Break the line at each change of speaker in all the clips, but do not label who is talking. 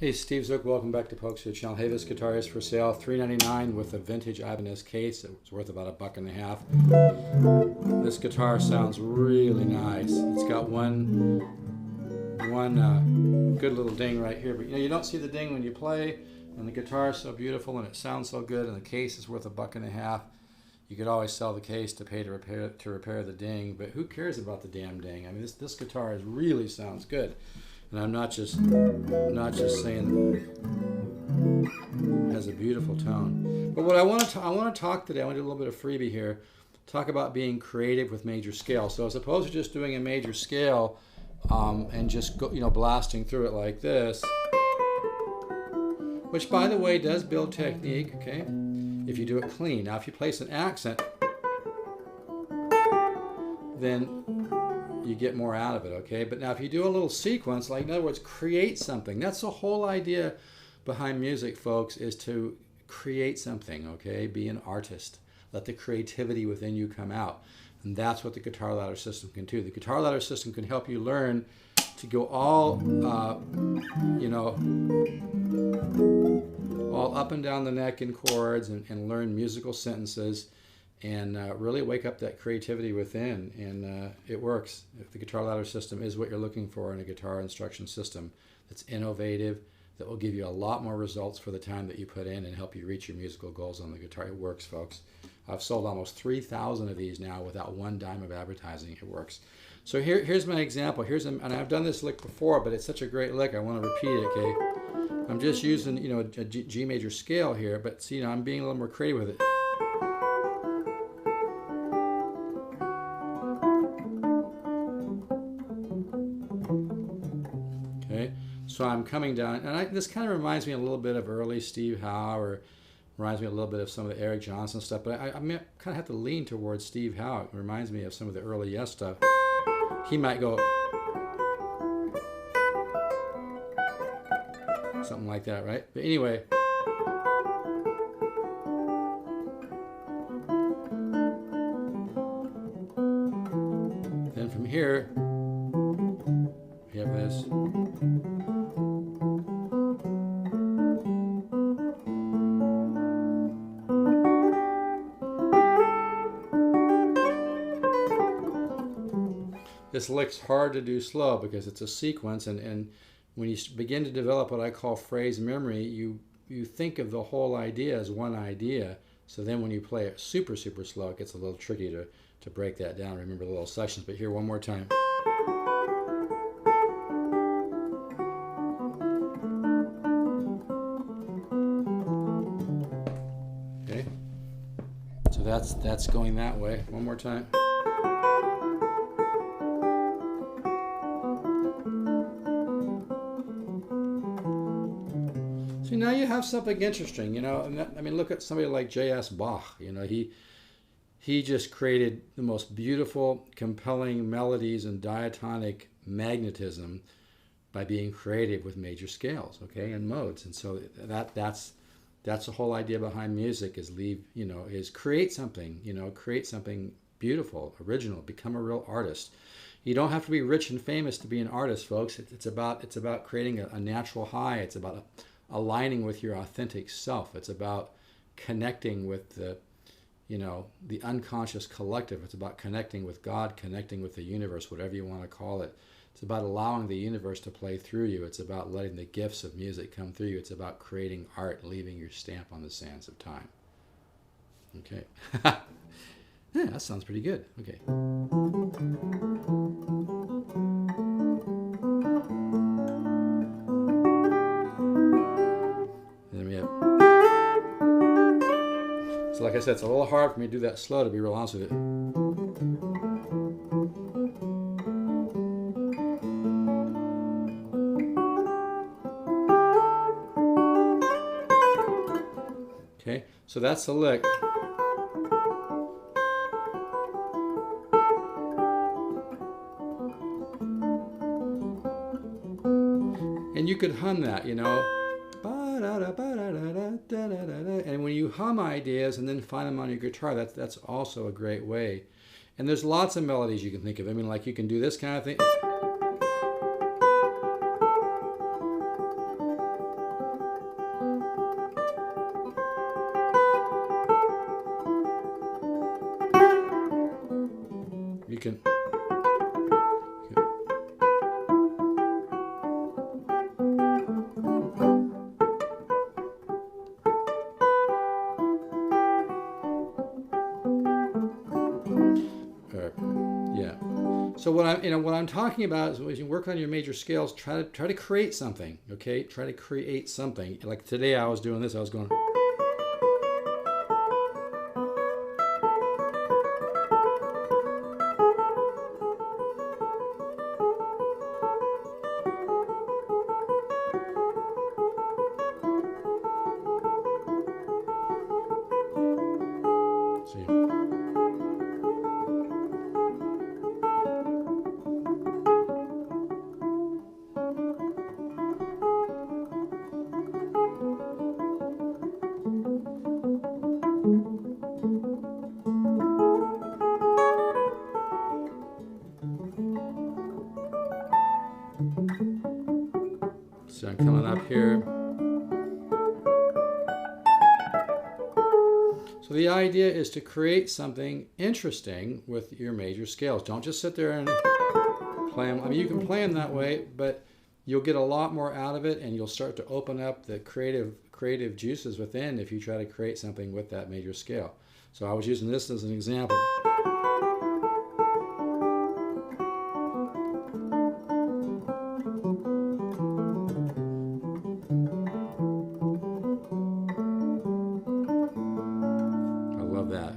Hey, Steve Zook, welcome back to Pokes Your Channel. Hey, this guitar is for sale, $3.99 with a vintage Ibanez case. It's worth about $1.50. This guitar sounds really nice. It's got one good little ding right here, but you don't see the ding when you play, and the guitar is so beautiful and it sounds so good, and the case is worth $1.50. You could always sell the case to pay to repair the ding, but who cares about the damn ding? I mean, this guitar really sounds good. And I'm not just saying it has a beautiful tone. But what I want to talk today, I want to do a little bit of freebie here, talk about being creative with major scale. So as opposed to just doing a major scale and just blasting through it like this, which by the way does build technique, okay? If you do it clean. Now if you place an accent, then you get more out of it, okay? But now if you do a little sequence, like in other words, create something. That's the whole idea behind music, folks, is to create something, okay? Be an artist. Let the creativity within you come out. And that's what the guitar ladder system can do. The guitar ladder system can help you learn to go all up and down the neck in chords and learn musical sentences and really wake up that creativity within, and it works. If the guitar ladder system is what you're looking for in a guitar instruction system that's innovative, that will give you a lot more results for the time that you put in and help you reach your musical goals on the guitar. It works, folks. I've sold almost 3,000 of these now without one dime of advertising. It works. So here's my example. And I've done this lick before, but it's such a great lick, I want to repeat it, okay? I'm just using, a G major scale here, but see, I'm being a little more creative with it. So I'm coming down, and this kind of reminds me a little bit of early Steve Howe, or reminds me a little bit of some of the Eric Johnson stuff, but I kind of have to lean towards Steve Howe. It reminds me of some of the early Yes stuff. He might go something like that, right? But anyway, then from here, we have this. This lick's hard to do slow because it's a sequence, and when you begin to develop what I call phrase memory, you think of the whole idea as one idea. So then when you play it super slow, it gets a little tricky to break that down, remember the little sections. But here, one more time. Okay, so that's going that way. One more time. So now you have something interesting, I mean, look at somebody like J.S. Bach. He just created the most beautiful, compelling melodies and diatonic magnetism by being creative with major scales, okay, and modes. And so that's the whole idea behind music, is create something, create something beautiful, original, become a real artist. You don't have to be rich and famous to be an artist, folks. It's about creating a natural high. It's about aligning with your authentic self. It's about connecting with the unconscious collective. It's about connecting with God, connecting with the universe, whatever you want to call it. It's about allowing the universe to play through you. It's about letting the gifts of music come through you. It's about creating art, leaving your stamp on the sands of time. Okay. Yeah, that sounds pretty good. Okay. Like I said, it's a little hard for me to do that slow, to be real honest with you. Okay, so that's the lick. And you could hum that, and when you hum ideas and then find them on your guitar, that's also a great way. And there's lots of melodies you can think of. I mean, like you can do this kind of thing. can. Yeah. So what I'm talking about is when you work on your major scales, try to create something. Okay, try to create something. Like today, I was doing this. I was going. See. So I'm coming up here. So the idea is to create something interesting with your major scales. Don't just sit there and play them. I mean, you can play them that way, but you'll get a lot more out of it, and you'll start to open up the creative juices within if you try to create something with that major scale. So I was using this as an example. I love that.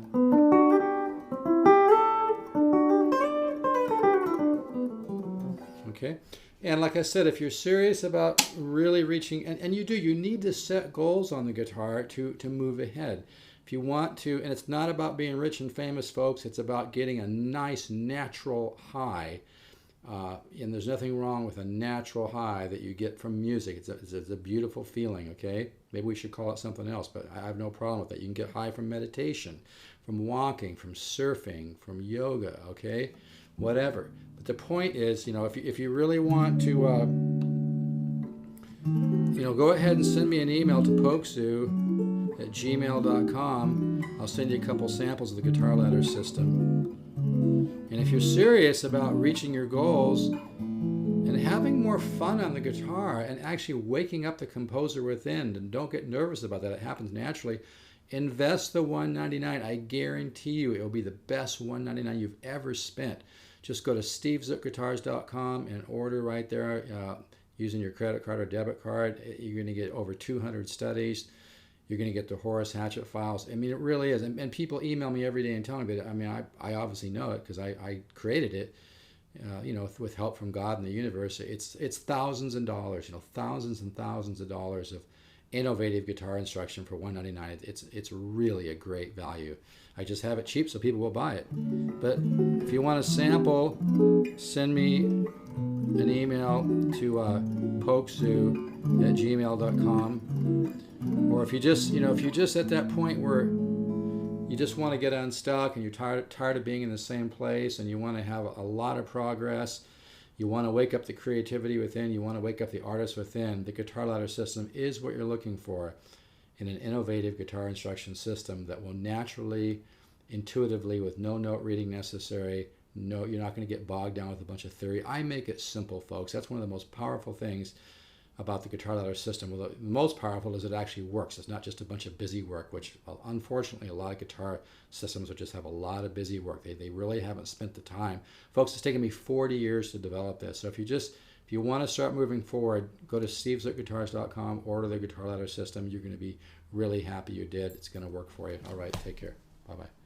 Okay, and like I said, if you're serious about really reaching, and you need to set goals on the guitar to move ahead. If you want to, and it's not about being rich and famous, folks, it's about getting a nice natural high. And there's nothing wrong with a natural high that you get from music. It's a beautiful feeling, okay? Maybe we should call it something else, but I have no problem with that. You can get high from meditation, from walking, from surfing, from yoga, okay? Whatever. But the point is, if you really want to, go ahead and send me an email to pokesoo@gmail.com. I'll send you a couple samples of the guitar ladder system. And if you're serious about reaching your goals and having more fun on the guitar and actually waking up the composer within, and don't get nervous about that, it happens naturally, invest the $199. I guarantee you it will be the best $199 you've ever spent. Just go to stevezookguitars.com and order right there using your credit card or debit card. You're going to get over 200 studies. You're going to get the Horace Hatchett files. I mean, it really is. And people email me every day and tell me, but I mean, I obviously know it because I created it, with help from God and the universe. It's thousands of dollars, thousands and thousands of dollars of innovative guitar instruction for $199. It's really a great value. I just have it cheap so people will buy it. But if you want a sample, send me an email to pokesoo@gmail.com. Or if you just at that point where you just want to get unstuck and you're tired of being in the same place and you want to have a lot of progress, you want to wake up the creativity within, you want to wake up the artist within, the guitar ladder system is what you're looking for in an innovative guitar instruction system that will naturally, intuitively, with no note reading necessary. No, you're not going to get bogged down with a bunch of theory. I make it simple, folks. That's one of the most powerful things about the guitar ladder system. Well, the most powerful is it actually works. It's not just a bunch of busy work, which unfortunately a lot of guitar systems will just have a lot of busy work. They really haven't spent the time. Folks, it's taken me 40 years to develop this. So if you want to start moving forward, go to stevezookguitars.com, order the guitar ladder system. You're going to be really happy you did. It's going to work for you. All right, take care. Bye-bye.